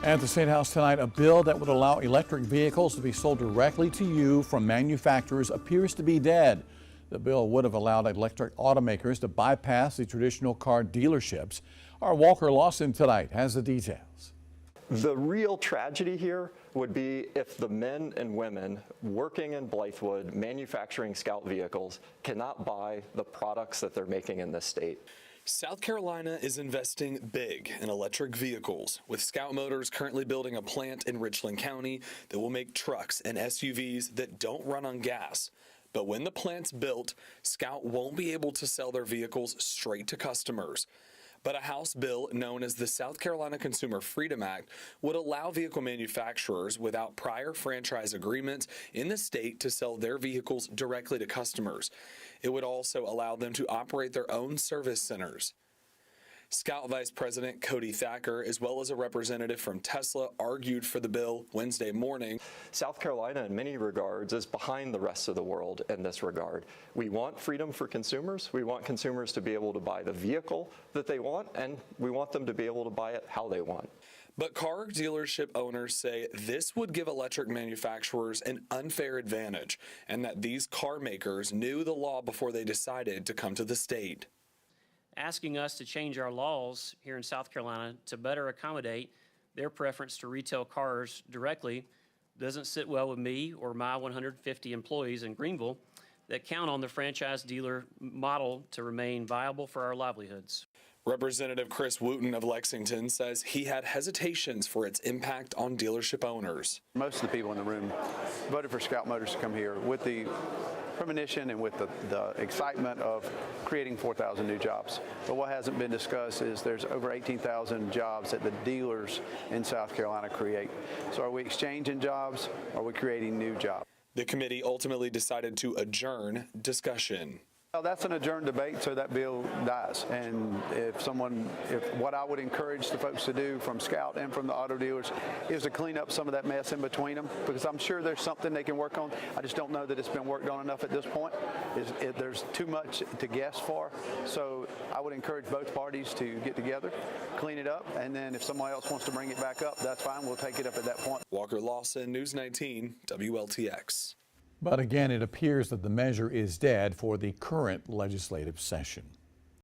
At the State House tonight, a bill that would allow electric vehicles to be sold directly to you from manufacturers appears to be dead. The bill would have allowed electric automakers to bypass the traditional car dealerships. Our Walker Lawson tonight has the details. The real tragedy here would be if the men and women working in Blythewood manufacturing Scout vehicles cannot buy the products that they're making in this state. South Carolina is investing big in electric vehicles, with Scout Motors currently building a plant in Richland County that will make trucks and SUVs that don't run on gas. But when the plant's built, Scout won't be able to sell their vehicles straight to customers. But a House bill known as the South Carolina Consumer Freedom Act would allow vehicle manufacturers without prior franchise agreements in the state to sell their vehicles directly to customers. It would also allow them to operate their own service centers. Scout Vice President Cody Thacker, as well as a representative from Tesla, argued for the bill Wednesday morning. South Carolina, in many regards, is behind the rest of the world in this regard. We want freedom for consumers. We want consumers to be able to buy the vehicle that they want, and we want them to be able to buy it how they want. But car dealership owners say this would give electric manufacturers an unfair advantage, and that these car makers knew the law before they decided to come to the state. Asking us to change our laws here in South Carolina to better accommodate their preference to retail cars directly doesn't sit well with me or my 150 employees in Greenville that count on the franchise dealer model to remain viable for our livelihoods. Representative Chris Wooten of Lexington says he had hesitations for its impact on dealership owners. Most of the people in the room voted for Scout Motors to come here with the premonition and with the excitement of creating 4,000 new jobs. But what hasn't been discussed is there's over 18,000 jobs that the dealers in South Carolina create. So are we exchanging jobs? Or are we creating new jobs? The committee ultimately decided to adjourn discussion. Well, that's an adjourned debate, so that bill dies. And if what I would encourage the folks to do from Scout and from the auto dealers is to clean up some of that mess in between them, because I'm sure there's something they can work on. I just don't know that it's been worked on enough at this point. There's too much to guess for. So I would encourage both parties to get together, clean it up, and then if somebody else wants to bring it back up, that's fine. We'll take it up at that point. Walker Lawson, News 19, WLTX. But again, it appears that the measure is dead for the current legislative session.